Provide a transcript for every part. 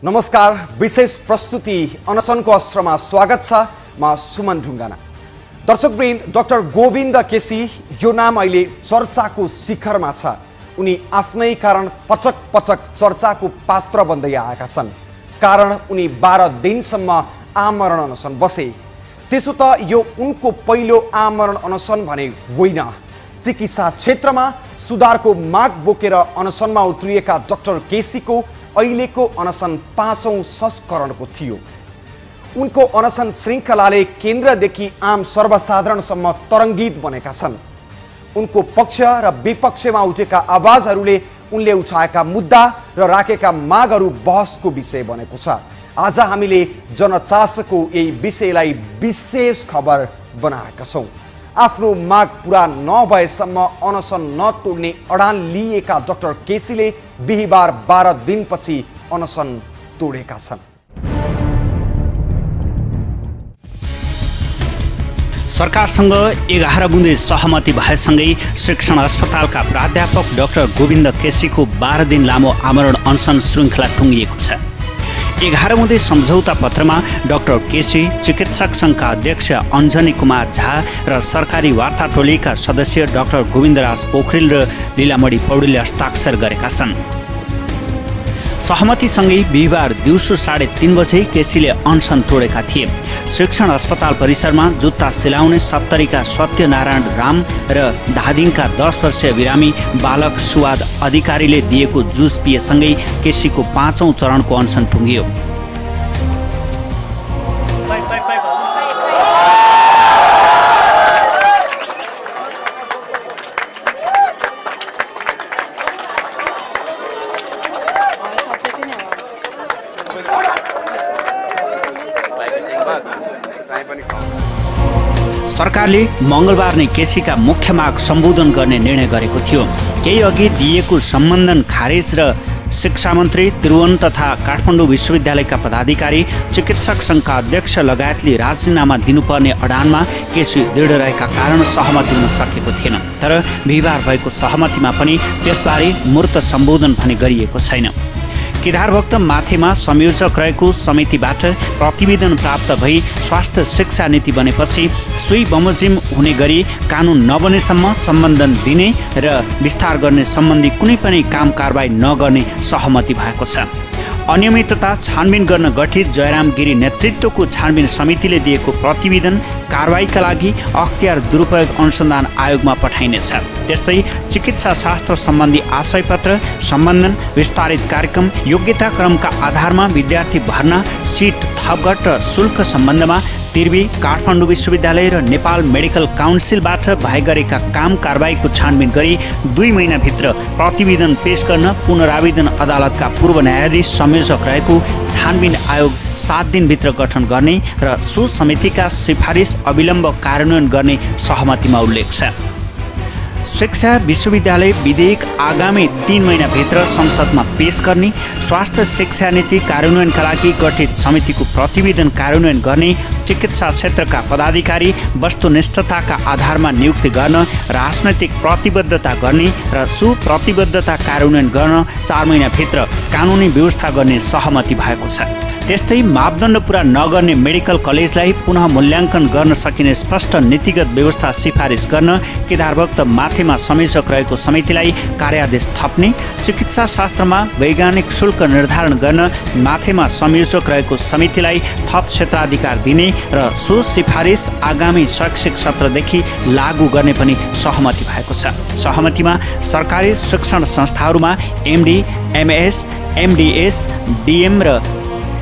नमस्कार, विशेष प्रस्तुति अनसनको अस्त्रमा स्वागत छ। म सुमन ढुङ्गाना। दर्शकवृन्द, डाक्टर गोविन्द केसी यो नाम अहिले चर्चाको शिखरमा छ। उनी आफ्नै कारण पटक पटक चर्चाको पात्र बन्दै आएका छन्। कारण उनी 12 दिनसम्म आमरण अनसन बसे। त्यसो त यो उनको पहिलो आमरण अनसन भने होइन। चिकित्सा क्षेत्रमा सुधारको माग बोकेर अनसनमा उत्रिएका डाक्टर केसीको अहिलेको अनसन 5औं संस्करणको थियो। उनको अनसन श्रृङ्खलाले केन्द्रदेखि आम सर्वसाधारणसम्म तरङ्गित बनेका छन्। उनको पक्ष र विपक्षमा उठेका आवाजहरूले उनले उठाएका मुद्दा र राखेका मागहरू बहसको विषय बनेको छ। आज हामीले जनचासोको यही विषयलाई विशेष खबर बनाएका छौँ। आफ्नो माग पूरा नभएसम्म अनसन नतोड्ने अडान लिएका डाक्टर केसीले बिहीबार 12 दिनपछि अनसन तोडेका छन्। सरकारसँग 11 बुँदे सहमति भएसँगै शिक्षण अस्पतालका प्राध्यापक डाक्टर गोविन्द केसीको 12 दिन लामो आमरण अनसन श्रृङ्खला टुङ्गिएको छ। 11 बुँदे सम्झौता पत्रमा डाक्टर केसी, चिकित्सक सङ्घका अध्यक्ष अञ्जनी कुमार झा र सरकारी वार्ता टोलीका सदस्य डाक्टर गोविन्दराज पोखरेल र लीलामणि पौडेलले हस्ताक्षर गरेका छन्। सहमतिसँगै बिहीबार दिउँसो 3:30 बजे केसीले अनसन तोडेका थिए। शिक्षण अस्पताल परिसरमा जुत्ता सिलाउने 70का सत्यनारायण राम र धादिङका 10 वर्षीय बिरामी बालक सुवाद अधिकारीले दिएको जुस पिएसँगै केसीको 5औं चरणको अनसन टुङ्गियो। सरकारले मङ्गलबार नै केसीका मुख्य माग सम्बोधन गर्ने निर्णय गरेको थियो। केही अघि दिएको सम्बन्धन खारेज र शिक्षा मन्त्री, त्रिभुवन तथा काठमाडौँ विश्वविद्यालयका पदाधिकारी, चिकित्सक सङ्घका अध्यक्ष लगायतले राजीनामा दिनुपर्ने अडानमा केसी दृढ रहेका कारण सहमति हुन सकेको थिएन। तर बिहीबार भएको सहमतिमा पनि त्यसबारे मूर्त सम्बोधन भने गरिएको छैन। केदारभक्त माथेमा संयोजक रहेको समितिबाट प्रतिवेदन प्राप्त भई स्वास्थ्य शिक्षा नीति बनेपछि सुई बमोजिम हुने गरी कानुन नबनेसम्म सम्बन्धन दिने र विस्तार गर्ने सम्बन्धी कुनै पनि काम कारबाही नगर्ने सहमति भएको छ। अनियमितता छानबिन गर्न गठित जयराम गिरी नेतृत्वको छानबिन समितिले दिएको प्रतिवेदन कारबाहीका लागि अख्तियार दुरुपयोग अनुसन्धान आयोगमा पठाइनेछ। त्यस्तै चिकित्सा शास्त्र सम्बन्धी आशयपत्र, सम्बन्धन, विस्तारित कार्यक्रम, योग्यता क्रमका आधारमा विद्यार्थी भर्ना, सिट थपघट र शुल्क सम्बन्धमा तिर्वी, काठमाडौँ विश्वविद्यालय र नेपाल मेडिकल काउन्सिलबाट भए गरेका काम कारबाहीको छानबिन गरी 2 महिनाभित्र प्रतिवेदन पेश गर्न पुनरावेदन अदालतका पूर्व न्यायाधीश संयोजक रहेको छानबिन आयोग 7 दिनभित्र गठन गर्ने र सो समितिका सिफारिस अविलम्ब कार्यान्वयन गर्ने सहमतिमा उल्लेख छ। शिक्षा विश्वविद्यालय विधेयक आगामी 3 महिनाभित्र संसदमा पेश गर्ने, स्वास्थ्य शिक्षा नीति कार्यान्वयनका लागि गठित समितिको प्रतिवेदन कार्यान्वयन गर्ने, चिकित्सा क्षेत्रका पदाधिकारी वस्तुनिष्ठताका आधारमा नियुक्ति गर्न, राजनैतिक प्रतिबद्धता गर्ने र सुप्रतिबद्धता कार्यान्वयन गर्न 4 महिनाभित्र कानुनी व्यवस्था गर्ने सहमति भएको छ। त्यस्तै मापदण्ड पुरा नगर्ने मेडिकल कलेजलाई पुनः मूल्याङ्कन गर्न सकिने स्पष्ट नीतिगत व्यवस्था सिफारिस गर्न, केदारभक्त माथेमा संयोजक रहेको समितिलाई कार्यादेश थप्ने, चिकित्सा शास्त्रमा वैज्ञानिक शुल्क निर्धारण गर्न माथेमा संयोजक रहेको समितिलाई थप क्षेत्राधिकार दिने र सो सिफारिस आगामी शैक्षिक सत्रदेखि लागू गर्ने पनि सहमति भएको छ। सहमतिमा सरकारी शिक्षण संस्थाहरूमा एमडी, एमएस, एमडीएस, डीएम र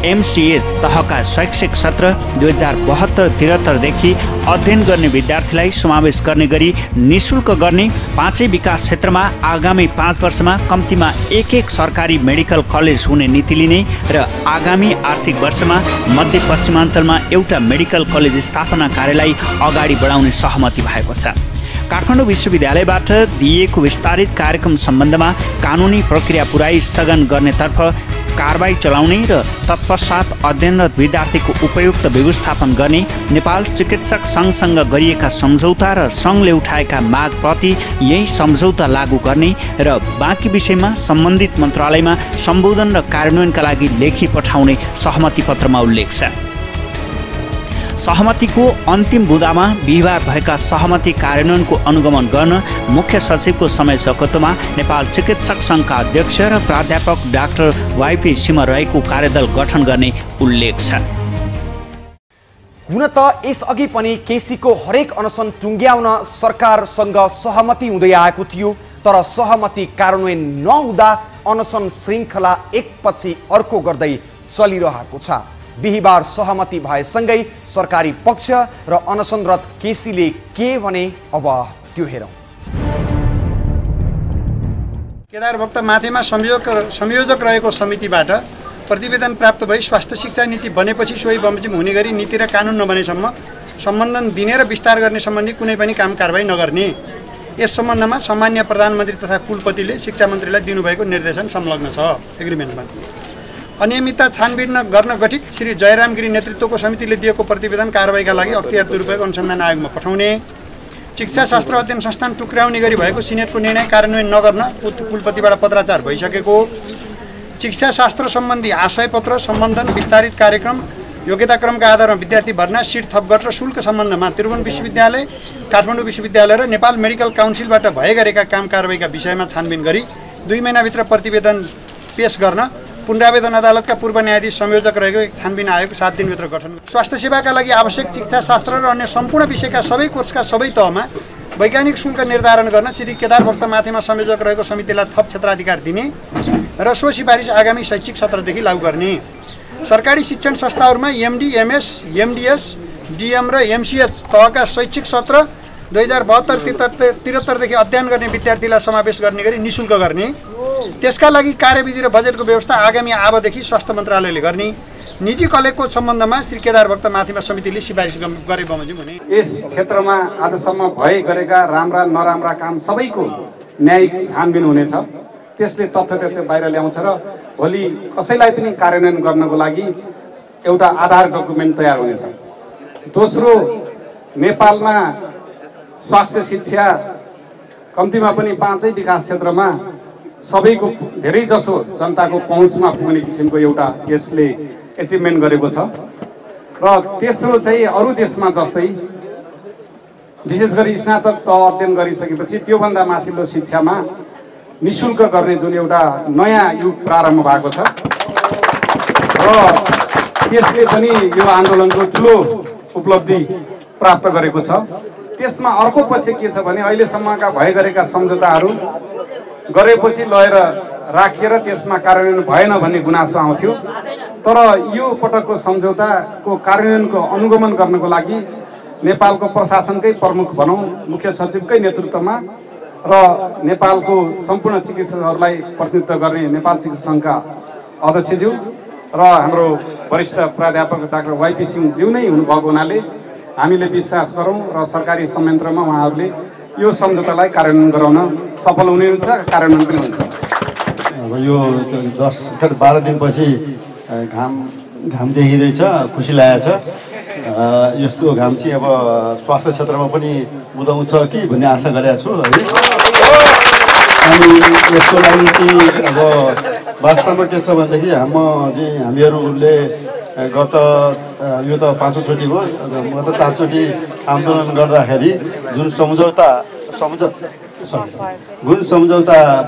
एमसीएच तहका शैक्षिक सत्र 2072-73 देखि अध्ययन गर्ने विद्यार्थीलाई समावेश गर्ने गरी निःशुल्क गर्ने, 5 विकास क्षेत्रमा आगामी 5 वर्षमा कम्तीमा 1 सरकारी मेडिकल कलेज हुने नीति लिने र आगामी आर्थिक वर्षमा मध्यपश्चिमाञ्चलमा एउटा मेडिकल कलेज स्थापना कार्यलाई अगाडि बढाउने सहमति भएको छ। काठमाडौँ विश्वविद्यालयबाट दिएको विस्तारित कार्यक्रम सम्बन्धमा कानुनी प्रक्रिया पुराई स्थगन गर्नेतर्फ कारबाही चलाउने र तत्पश्चात अध्ययनरत विद्यार्थीको उपयुक्त व्यवस्थापन गर्ने नेपाल चिकित्सक सङ्घसँग गरिएका सम्झौता र सङ्घले उठाएका मागप्रति यही सम्झौता लागू गर्ने र बाँकी विषयमा सम्बन्धित मन्त्रालयमा सम्बोधन र कार्यान्वयनका लागि लेखी पठाउने सहमति पत्रमा उल्लेख छ। सहमतिको अन्तिम बुँदामा बिहिबार भएका सहमति कार्यान्वयनको अनुगमन गर्न मुख्य सचिवको समय सकत्वमा नेपाल चिकित्सक सङ्घका अध्यक्ष र प्राध्यापक डाक्टर वाइपी सिंह रहेको कार्यदल गठन गर्ने उल्लेख छ। हुन त यसअघि पनि केसीको हरेक अनसन टुङ्ग्याउन सरकारसँग सहमति हुँदै आएको थियो, तर सहमति कार्यान्वयन नहुँदा अनसन श्रृङ्खला एकपछि अर्को गर्दै चलिरहेको छ। बिहिबार सहमति भएसँगै सरकारी पक्ष र अनसनरत केसीले के भने अब त्यो हेरौँ। केदार भक्त माथिमा संयोजक रहेको समितिबाट प्रतिवेदन प्राप्त भई स्वास्थ्य शिक्षा नीति बनेपछि सोही बमोजिम हुने गरी नीति र कानुन नबनेसम्म सम्बन्धन दिने र विस्तार गर्ने सम्बन्धी कुनै पनि काम कारबाही नगर्ने। यस सम्बन्धमा सामान्य प्रधानमन्त्री तथा कुलपतिले शिक्षा मन्त्रीलाई दिनुभएको निर्देशन संलग्न छ। एग्रिमेन्टमा अनियमितता छानबिन गर्न गठित श्री जयराम गिरी नेतृत्वको समितिले दिएको प्रतिवेदन कारबाहीका लागि अख्तियार दुरुपयोग अनुसन्धान आयोगमा पठाउने। शिक्षा शास्त्र अध्ययन संस्थान टुक्राउने गरी भएको सिनेटको निर्णय कार्यान्वयन नगर्न कुलपतिबाट पत्राचार भइसकेको। शिक्षा शास्त्र सम्बन्धी आशय पत्र सम्बन्धन विस्तारित कार्यक्रम योग्यताक्रमका आधारमा विद्यार्थी भर्ना सिट थपगट र शुल्क सम्बन्धमा त्रिभुवन विश्वविद्यालय काठमाडौँ विश्वविद्यालय र नेपाल मेडिकल काउन्सिलबाट भए गरेका काम कारबाहीका विषयमा छानबिन गरी 2 महिनाभित्र प्रतिवेदन पेश गर्न पुनरावेदन अदालतका पूर्व न्यायाधीश संयोजक रहेको एक छानबिन आयोग 7 दिनभित्र गठन। स्वास्थ्य सेवाका लागि आवश्यक शिक्षा शास्त्र र अन्य सम्पूर्ण विषयका सबै कोर्सका सबै तहमा वैज्ञानिक शुल्क निर्धारण गर्न श्री केदार भक्त माथिमा संयोजक रहेको समितिलाई थप क्षेत्राधिकार दिने र सो सिफारिस आगामी शैक्षिक सत्रदेखि लागू गर्ने। सरकारी शिक्षण संस्थाहरूमा एमडी एमएस एमडीएस डीएम र एमसीएच तहका शैक्षिक सत्र 2072-73 देखि अध्ययन गर्ने विद्यार्थीलाई समावेश गर्ने गरी निःशुल्क गर्ने। त्यसका लागि कार्यविधि र बजेटको व्यवस्था आगामी आबदेखि स्वास्थ्य मन्त्रालयले गर्ने। निजी कलेजको सम्बन्धमा श्री केदार भक्त माथिमा समितिले सिफारिस गरे बमोजिम हुने। यस क्षेत्रमा आजसम्म भए गरेका राम्रा नराम्रा काम सबैको न्यायिक छानबिन हुनेछ। त्यसले तथ्य बाहिर ल्याउँछ र भोलि कसैलाई पनि कार्यान्वयन गर्नको लागि एउटा आधार डकुमेन्ट तयार हुनेछ। दोस्रो, नेपालमा स्वास्थ्य शिक्षा कम्तीमा पनि 5 विकास क्षेत्रमा सबैको धेरै जसो जनताको पहुँचमा पुग्ने किसिमको एउटा यसले एचिभमेन्ट गरेको छ। र तेस्रो चाहिँ अरू देशमा जस्तै विशेष गरी स्नातक तह अध्ययन गरिसकेपछि त्योभन्दा माथिल्लो शिक्षामा निःशुल्क गर्ने जुन एउटा नयाँ युग प्रारम्भ भएको छ र त्यसले पनि यो आन्दोलनको ठुलो उपलब्धि प्राप्त गरेको छ। त्यसमा अर्को पक्ष के छ भने अहिलेसम्मका भए गरेका सम्झौताहरू गरेपछि लगेर राखिएर त्यसमा कार्यान्वयन भएन भन्ने गुनासो आउँथ्यो। तर यो पटकको सम्झौताको कार्यान्वयनको अनुगमन गर्नको लागि नेपालको प्रशासनकै प्रमुख भनौँ मुख्य सचिवकै नेतृत्वमा र नेपालको सम्पूर्ण चिकित्सकहरूलाई प्रतिनिधित्व गर्ने नेपाल चिकित्सक सङ्घका अध्यक्षज्यू र हाम्रो वरिष्ठ प्राध्यापक डाक्टर वाइपी सिंहज्यू नै हुनुभएको हुनाले हामीले विश्वास गरौँ र सरकारी संयन्त्रमा उहाँहरूले यो सम्झौतालाई कार्यान्वयन गराउन सफल हुनुहुन्छ, कार्यान्वयन पनि हुन्छ। अब यो 10-12 दिनपछि घाम देखिँदैछ, खुसी लागेको छ। यस्तो घाम चाहिँ अब स्वास्थ्य क्षेत्रमा पनि उदाउँछ कि भन्ने आशा गरेको छु है। अनि यसको लागि चाहिँ अब वास्तवमा के छ भनेदेखि हामीहरूले गत यो त 5औं चोटि हो, गत 4 चोटि आन्दोलन गर्दाखेरि जुन सम्झौता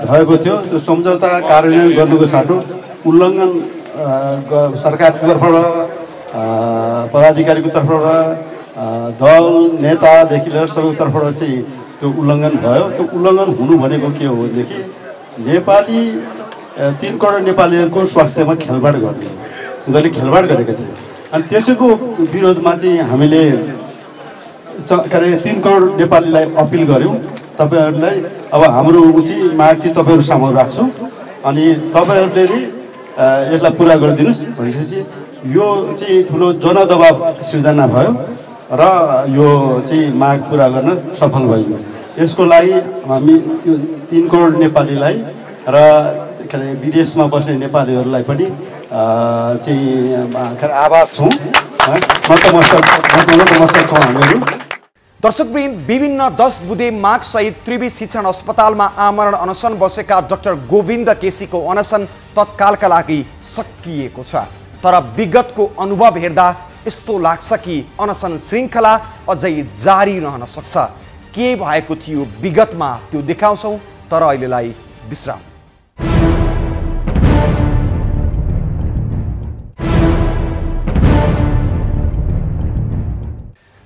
भएको थियो त्यो सम्झौता कार्यान्वयन गर्नुको साटो उल्लङ्घन सरकारको तर्फबाट पदाधिकारीको तर्फबाट दल नेतादेखि लिएर सबैको तर्फबाट चाहिँ त्यो उल्लङ्घन भयो। त्यो उल्लङ्घन हुनु भनेको के हो भनेदेखि नेपाली 3 करोड नेपालीहरूको स्वास्थ्यमा खेलबाड खेलबाड गरेका थिए। अनि त्यसैको विरोधमा चाहिँ हामीले 3 करोड नेपालीलाई अपिल गऱ्यौँ, तपाईँहरूलाई अब हाम्रो चाहिँ माग चाहिँ तपाईँहरू सामु राख्छु अनि तपाईँहरूले नि यसलाई पुरा गरिदिनुहोस् भनेपछि यो चाहिँ ठुलो जनदबाव सिर्जना भयो र यो चाहिँ माग पुरा गर्न सफल भयो। यसको लागि हामी यो 3 करोड नेपालीलाई र के अरे विदेशमा बस्ने नेपालीहरूलाई पनि चाहिँ आभार छौँ। नतमस्तक छौँ हामीहरू। दर्शकवृन्द, विभिन्न 10 बुँदे माग सहित त्रिवी शिक्षण अस्पतालमा आमरण अनसन बसेका डाक्टर गोविन्द केसीको अनसन तत्कालका लागि सकिएको छ। तर विगतको अनुभव हेर्दा यस्तो लाग्छ कि अनसन श्रृङ्खला अझै जारी रहन सक्छ। के भएको थियो विगतमा त्यो देखाउँछौँ, तर अहिलेलाई विश्राम।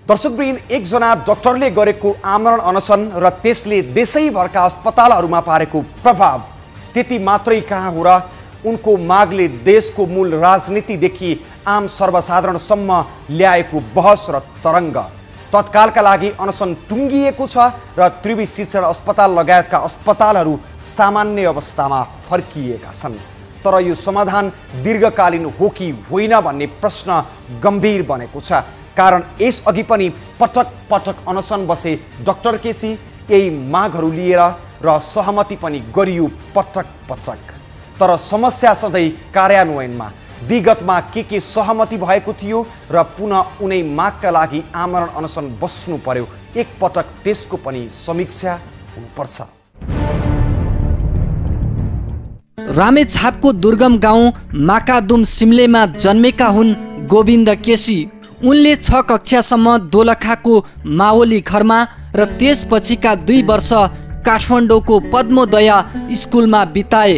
दर्शकवृन्द, एकजना डाक्टरले गरेको आमरण अनसन र त्यसले देशैभरका अस्पतालहरूमा पारेको प्रभाव त्यति मात्रै कहाँ हो र उनको मागले देशको मूल राजनीतिदेखि आम सर्वसाधारणसम्म ल्याएको बहस र तरङ्ग। तत्कालका लागि अनसन टुङ्गिएको छ र त्रिवी शिक्षण अस्पताल लगायतका अस्पतालहरू सामान्य अवस्थामा फर्किएका छन्। तर यो समाधान दीर्घकालीन हो कि होइन भन्ने प्रश्न गम्भीर बनेको छ। कारण यसअघि पनि पटक पटक अनसन बसे डाक्टर केसी। यही मागहरू लिएर र सहमति पनि गरियो पटक पटक। तर समस्या सधैँ कार्यान्वयनमा। विगतमा के सहमति भएको थियो र पुनः उनै मागका लागि आमरण अनसन बस्नु पर्यो। एकपटक त्यसको पनि समीक्षा हुनुपर्छ। रामेछापको दुर्गम गाउँ माकादुम सिमलेमा जन्मेका हुन् गोविन्द केसी। उनले 6 कक्षासम्म दोलखाको मावली घरमा र त्यसपछिका 2 वर्ष काठमाडौँको पद्मोदया स्कुलमा बिताए।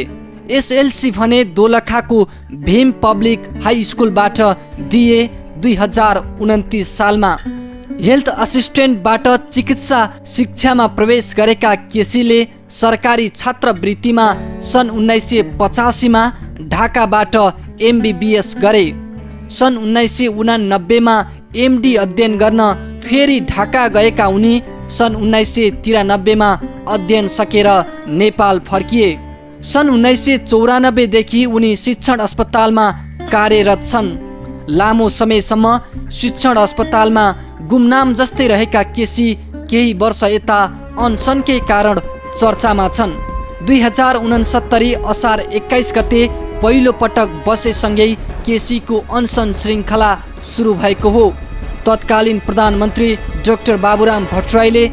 एसएलसी भने दोलखाको भीम पब्लिक हाई स्कुलबाट दिए 2029 सालमा। हेल्थ असिस्टेन्टबाट चिकित्सा शिक्षामा प्रवेश गरेका केसीले सरकारी छात्रवृत्तिमा सन् 1985 मा ढाकाबाट एमबीबीएस गरे। सन् 1989 मा एमडी अध्ययन गर्न फेरि ढाका गएका उनी सन् 1993 मा अध्ययन सकेर नेपाल फर्किए। सन् 1994 देखि उनी शिक्षण अस्पतालमा कार्यरत छन्। लामो समयसम्म शिक्षण अस्पतालमा गुमनाम जस्तै रहेका केसी केही वर्ष यता अनसनकै कारण चर्चामा छन्। 2069 असार 21 गते पहिलो पटक बसेसँगै केसीको अनसन श्रृङ्खला सुरु भएको हो। तत्कालीन प्रधानमन्त्री डाक्टर बाबुराम भट्टराईले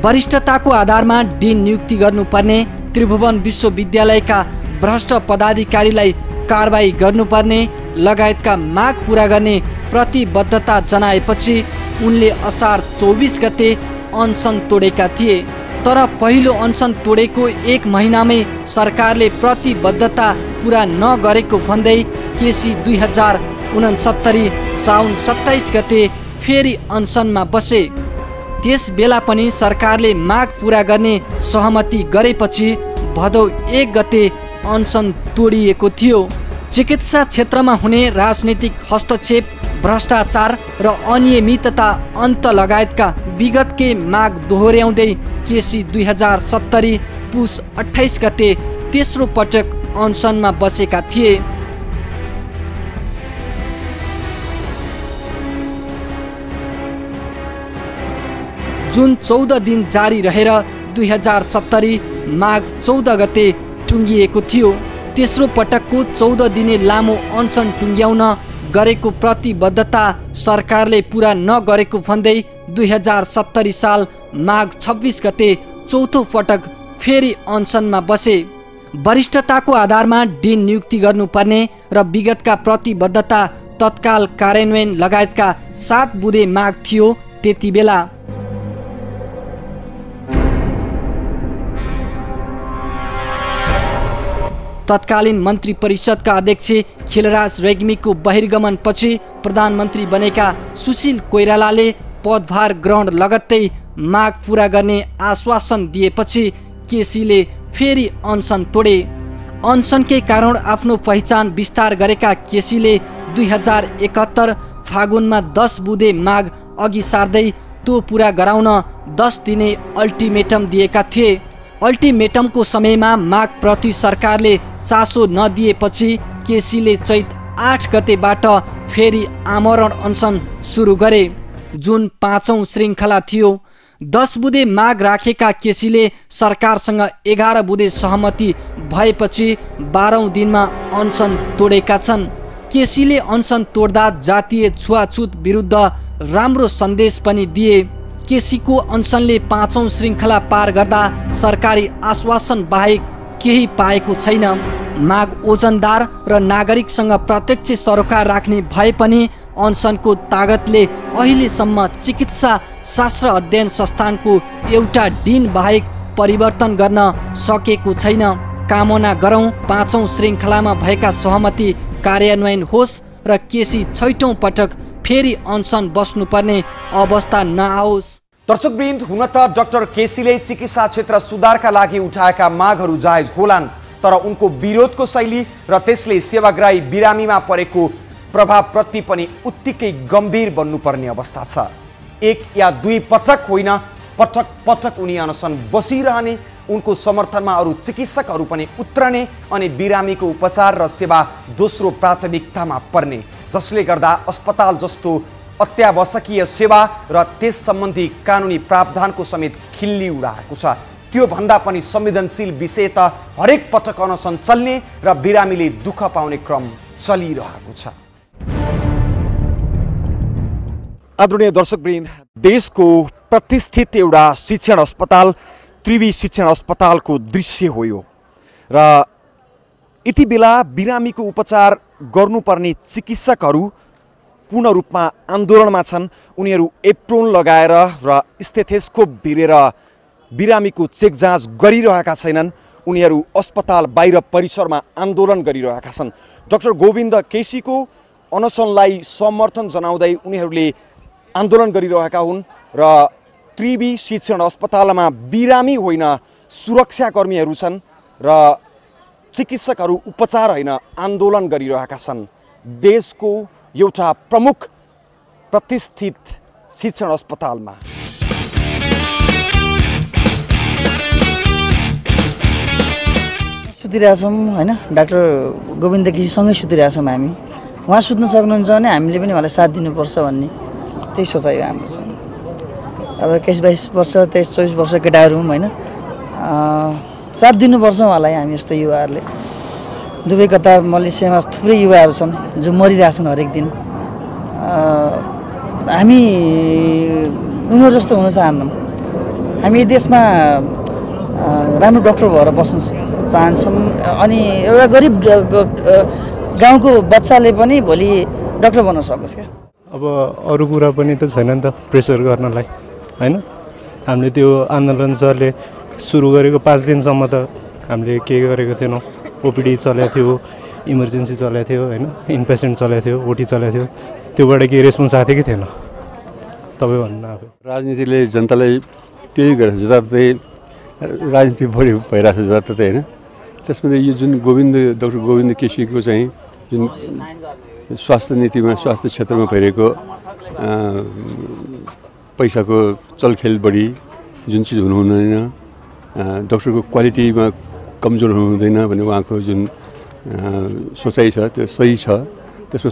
वरिष्ठताको आधारमा डिन नियुक्ति गर्नुपर्ने, त्रिभुवन विश्वविद्यालयका भ्रष्ट पदाधिकारीलाई कारबाही गर्नुपर्ने लगायतका माग पूरा गर्ने प्रतिबद्धता जनाएपछि उनले असार 24 गते अनसन तोडेका थिए। तर पहिलो अनसन तोडेको 1 महिनामै सरकारले प्रतिबद्धता पूरा नगरेको भन्दै केसी 2069 साउन 27 गते फेरि अनसनमा बसे। त्यस बेला पनि सरकारले माग पूरा गर्ने सहमति गरेपछि भदौ 1 गते अनसन तोडिएको थियो। चिकित्सा क्षेत्रमा हुने राजनीतिक हस्तक्षेप, भ्रष्टाचार र अनियमितता अन्त लगायतका विगतकै माग दोहोर्याउँदै केसी 2070 पुस 28 गते तेस्रो पटक अनसनमा बसेका थिए। जुन 14 दिन जारी रहेर 2070 माघ 14 गते टुङ्गिएको थियो। तेस्रो पटकको 14 दिने लामो अनसन टुङ्ग्याउन गरेको प्रतिबद्धता सरकारले पूरा नगरेको भन्दै 2070 साल माघ 26 गते चौथो पटक फेरि अनसनमा बसे। वरिष्ठताको आधारमा डिन नियुक्ति गर्नुपर्ने र विगतका प्रतिबद्धता तत्काल कार्यान्वयन लगायतका 7 बुँदे माग थियो। त्यति बेला तत्कालीन मन्त्री परिषदका अध्यक्ष खिलराज रेग्मीको बहिर्गमनपछि प्रधानमन्त्री बनेका सुशील कोइरालाले पदभार ग्रहण लगत्तै माग पूरा गर्ने आश्वासन दिएपछि केसीले फेरि अनसन तोडे। अनसनकै कारण आफ्नो पहिचान विस्तार गरेका केसीले 2071 फागुनमा 10 बुँदे माग अघि सार्दै त्यो पूरा गराउन 10 दिने अल्टिमेटम दिएका थिए। अल्टिमेटमको समयमा माग प्रति सरकारले चासो नदिएपछि केसीले चैत 8 गतेबाट फेरि आमरण अनसन सुरु गरे, जुन 5औं श्रृङ्खला थियो। 10 बुँदे माग राखेका केसीले सरकारसँग 11 बुँदे सहमति भएपछि 12औं दिनमा अनसन तोडेका छन्। केसीले अनसन तोड्दा जातीय छुवाछुत विरुद्ध राम्रो सन्देश पनि दिए। केसीको अनसनले 5औं श्रृङ्खला पार गर्दा सरकारी आश्वासन बाहेक केही पाएको छैन। माग ओजनदार र नागरिकसँग प्रत्यक्ष सरोकार राख्ने भए पनि अनसनको तागतले अहिलेसम्म चिकित्सा शास्त्र अध्ययन संस्थानको एउटा दिन बाहेक परिवर्तन गर्न सकेको छैन। कामना गरौँ 5औं श्रृङ्खलामा भएका सहमति कार्यान्वयन होस् र केसी 6औं पटक फेरि अनसन बस्नुपर्ने अवस्था नआओस्। दर्शकवृन्द, हुन त डाक्टर केसीले चिकित्सा क्षेत्र सुधारका लागि उठाएका मागहरू जायज होलान्, तर उनको विरोधको शैली र त्यसले सेवाग्राही बिरामीमा परेको प्रभावप्रति पनि उत्तिकै गम्भीर बन्नुपर्ने अवस्था छ। 1 या 2 पटक होइन, पटक पटक उनी अनसन बसिरहने, उनको समर्थनमा अरू चिकित्सकहरू पनि उत्रने अनि बिरामीको उपचार र सेवा दोस्रो प्राथमिकतामा पर्ने, जसले गर्दा अस्पताल जस्तो अत्यावश्यकीय सेवा र त्यस सम्बन्धी कानुनी प्रावधानको समेत खिल्ली उडाएको छ। त्यो भन्दा पनि संवेदनशील विषय त हरेक पटक अनसन चल्ने र बिरामीले दुःख पाउने क्रम चलिरहेको छ। आदरणीय दर्शकवृन्द, देशको प्रतिष्ठित एउटा शिक्षण अस्पताल त्रिवी शिक्षण अस्पतालको दृश्य हो यो र यति बेला बिरामीको उपचार गर्नुपर्ने चिकित्सकहरू पूर्ण रूपमा आन्दोलनमा छन्। उनीहरू एप्रोन लगाएर र स्टेथोस्कोप भिरेर बिरामीको चेक जाँच गरिरहेका छैनन्। उनीहरू अस्पताल बाहिर परिसरमा आन्दोलन गरिरहेका छन्। डाक्टर गोविन्द केसीको अनसनलाई समर्थन जनाउँदै उनीहरूले आन्दोलन गरिरहेका हुन् र त्रिवी शिक्षण अस्पतालमा बिरामी होइन सुरक्षाकर्मीहरू छन् र चिकित्सकहरू उपचार होइन आन्दोलन गरिरहेका छन्। देशको एउटा प्रमुख प्रतिष्ठित शिक्षण अस्पतालमा सुतिरहेछौँ होइन, डाक्टर गोविन्द केसीसँगै सुतिरहेछौँ हामी। उहाँ सुत्न सक्नुहुन्छ भने हामीले पनि उहाँलाई साथ दिनुपर्छ भन्ने त्यही सोचाइ हाम्रो छ। अब 21-22 वर्ष 23-24 वर्ष केटाहरू होइन, साथ दिनुपर्छ उहाँलाई। हामी जस्तो युवाहरूले दुबई कतार मलेसियामा थुप्रै युवाहरू छन् जो मरिरहेछन् हरेक दिन। हामी उनीहरू जस्तो हुन चाहन्नौँ। हामी देशमा राम्रो डक्टर भएर बस्न चाहन्छौँ अनि एउटा गरिब गाउँको बच्चाले पनि भोलि डक्टर बन्न सकोस् क्या। अब अरू कुरा पनि त छैन नि त प्रेसर गर्नलाई होइन। हामीले त्यो आन्दोलन सरले सुरु गरेको 5 दिनसम्म त हामीले के गरेको थिएनौँ। ओपिडी चलेको थियो, इमर्जेन्सी चलेको थियो होइन, इनपेसेन्ट चलेको थियो, ओटी चलेको थियो। त्योबाट केही रेस्पोन्स आएको थियो कि थिएन तपाईँ भन्नु आफै। राजनीतिले जनतालाई त्यही गरेर जताततै राजनीति बढी भइरहेको छ जताततै होइन। त्यसमा यो जुन डाक्टर गोविन्द केसीको चाहिँ जुन स्वास्थ्य नीतिमा स्वास्थ्य क्षेत्रमा भइरहेको पैसाको चलखेल बढी जुन चिज हुनु हुँदैन, डाक्टरको क्वालिटीमा कमजोर हुँदैन भन्ने उहाँको जुन सोचाइ छ त्यो सही छ। त्यसमा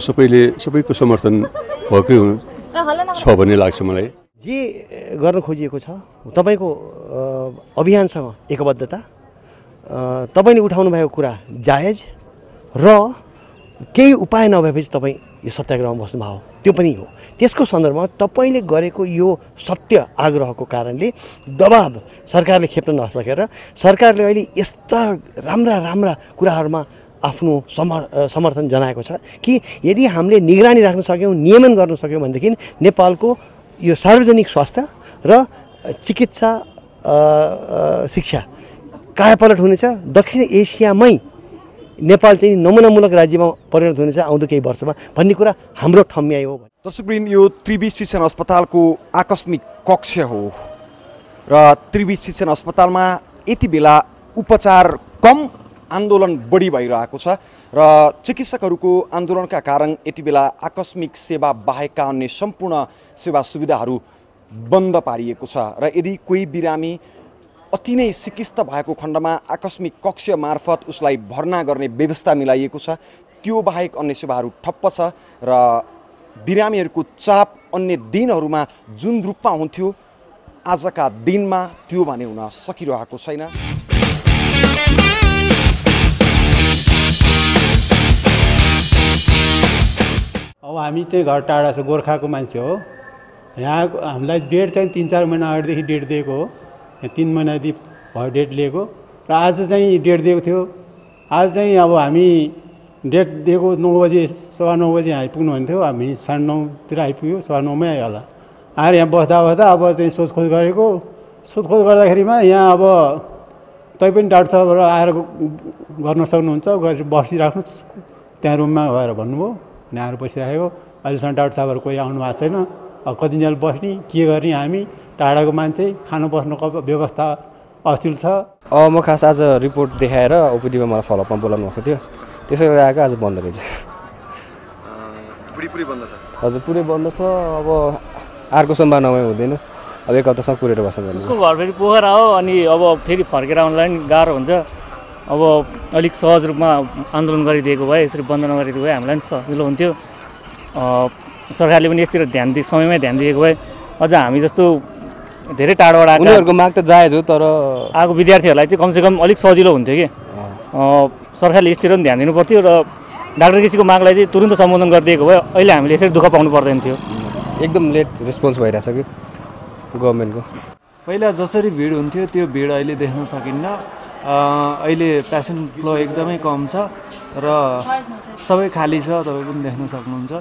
सबैको समर्थन भएकै छ भन्ने लाग्छ मलाई। जे गर्न खोजिएको छ तपाईँको अभियानसँग एकबद्धता, तपाईँले उठाउनु भएको कुरा जायज र केही उपाय नभएपछि तपाईँ यो सत्याग्रहमा बस्नुभयो त्यो पनि हो। त्यसको सन्दर्भमा तपाईँले गरेको यो सत्य आग्रहको कारणले दबाब सरकारले खेप्न नसकेर सरकारले अहिले यस्ता राम्रा कुराहरूमा आफ्नो समर्थन जनाएको छ कि यदि हामीले निगरानी राख्न सक्यौँ, नियमन गर्न सक्यौँ भनेदेखि नेपालको यो सार्वजनिक स्वास्थ्य र चिकित्सा शिक्षा कायापलट हुनेछ। दक्षिण एसियामै नेपाल चाहिँ नमुनामूलक राज्यमा परिणत हुनेछ आउँदो केही वर्षमा भन्ने कुरा हाम्रो ठम्याइ हो। दर्शकवृन्द, यो त्रिवी शिक्षण अस्पतालको आकस्मिक कक्ष हो र त्रिवी शिक्षण अस्पतालमा यति बेला उपचार कम, आन्दोलन बढी भइरहेको छ र चिकित्सकहरूको आन्दोलनका कारण यति बेला आकस्मिक सेवा बाहेकका अन्य सम्पूर्ण सेवा सुविधाहरू बन्द पारिएको छ र यदि कोही बिरामी अति नै सिकिस्त भएको खण्डमा आकस्मिक कक्ष मार्फत उसलाई भर्ना गर्ने व्यवस्था मिलाइएको छ। त्यो बाहेक अन्य सेवाहरू ठप्प छ र बिरामीहरूको चाप अन्य दिनहरूमा जुन रूपमा हुन्थ्यो आजका दिनमा त्यो भने हुन सकिरहेको छैन। अब हामी चाहिँ घर टाढा छ, गोर्खाको मान्छे हो। यहाँ हामीलाई डेट चाहिँ 3-4 महिना अगाडिदेखि डेट दिएको हो। 3 महिनादेखि भयो डेट लिएको र आज चाहिँ डेट दिएको थियो। आज चाहिँ अब हामी डेट दिएको 9 बजे 9:15 बजे आइपुग्नु भन्थ्यो, हामी 9:30 आइपुग्यो, 9:15 आइहाल्ला। आएर यहाँ बस्दा अब चाहिँ सोधखोज गरेको। सोधखोज गर्दाखेरिमा यहाँ अब तै पनि डाक्टर साहबहरू आएर गर्न सक्नुहुन्छ, गरेर बसिराख्नुहोस् त्यहाँ रुममा गएर भन्नुभयो। अनि आएर बसिराखेको। अहिलेसम्म डाक्टर साहबहरू कोही आउनु भएको छैन। अब कतिजना बस्ने के गर्ने, हामी टाढाको मान्छे, खानु बस्नुको व्यवस्था असिल छ। म खास आज रिपोर्ट देखाएर ओपिडीमा मलाई फलोअपमा बोलाउनु भएको थियो, त्यसै गरेर आएको। आज बन्द रहेछ। पुरै बन्द छ? हजुर पुरै बन्द छ। अब अर्को सम्भावनामै हुँदैन। अब 1 हप्तासम्म कुरेर बस्नु पर्छ। उसको घर फेरि पोखरा हो, अनि अब फेरि फर्केर आउनलाई नि गाह्रो हुन्छ। अब अलिक सहज रूपमा आन्दोलन गरिदिएको भए, यसरी बन्द नगरिदिएको भए हामीलाई पनि सजिलो हुन्थ्यो। सरकारले पनि यसतिर समयमै ध्यान दिएको भए अझ हामी जस्तो धेरै टाढोबाट आएको, उनीहरूको माग त जायज हो, तर आएको विद्यार्थीहरूलाई चाहिँ कमसेकम अलिक सजिलो हुन्थ्यो कि सरकारले यसतिर पनि ध्यान दिनु पर्थ्यो र डाक्टर केसीको मागलाई चाहिँ तुरुन्त सम्बोधन गरिदिएको भए अहिले हामीले यसरी दुःख पाउनु पर्दैन थियो। एकदम लेट रेस्पोन्स भइरहेछ कि गभर्मेन्टको। पहिला जसरी भिड हुन्थ्यो त्यो भिड अहिले देख्न सकिन्न। अहिले पेसेन्ट फ्लो एकदमै कम छ र सबै खाली छ, तपाईँ पनि देख्न सक्नुहुन्छ।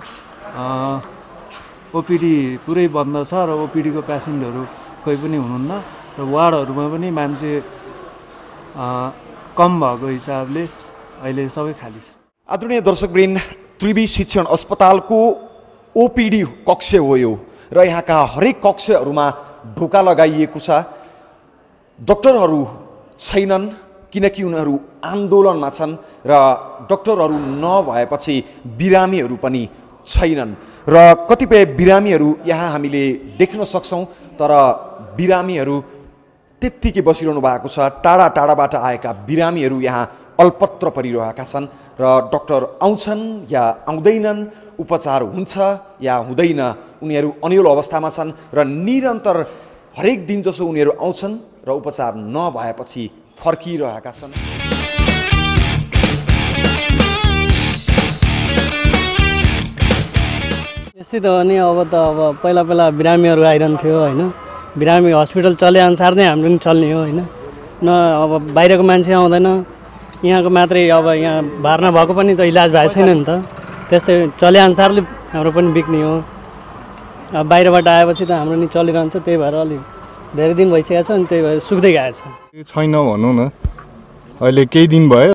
ओपिडी पुरै बन्द छ र ओपिडीको पेसेन्टहरू कोही पनि हुनुहुन्न र वार्डहरूमा पनि मान्छे कम भएको हिसाबले अहिले सबै खाली छ। आदरणीय दर्शकवृन्द, त्रिवी शिक्षण अस्पतालको ओपिडी कक्ष हो यो र यहाँका हरेक कक्षहरूमा ढोका लगाइएको छ। डाक्टरहरू छैनन् किनकि उनीहरू आन्दोलनमा छन् र डाक्टरहरू नभएपछि बिरामीहरू पनि छैनन् र कतिपय बिरामीहरू यहाँ हामीले देख्न सक्छौँ, तर बिरामीहरू त्यत्तिकै बसिरहनु भएको छ। टाढा टाढाबाट आएका बिरामीहरू यहाँ अल्पत्र परिरहेका छन् र डाक्टर आउँछन् या आउँदैनन्, उपचार हुन्छ या हुँदैन, उनीहरू अन्यल अवस्थामा छन् र निरन्तर हरेक दिन जसो उनीहरू आउँछन् र उपचार नभएपछि फर्किरहेका छन्। यस्तै त हो नि। अब पहिला बिरामीहरू आइरहन्थ्यो होइन। बिरामी हस्पिटल चले अनुसार नै हाम्रो पनि चल्ने हो होइन। अब बाहिरको मान्छे आउँदैन, यहाँको मात्रै। अब यहाँ भर्ना भएको पनि त इलाज भएको छैन नि त, त्यस्तै चले अनुसारले हाम्रो पनि बिक्ने हो। अब बाहिरबाट आएपछि त हाम्रो नि चलिरहन्छ, त्यही भएर अलिक धेरै दिन भइसकेको छ अनि त्यही भएर सुक्दै गएको छ। छैन भनौँ न, अहिले केही दिन भयो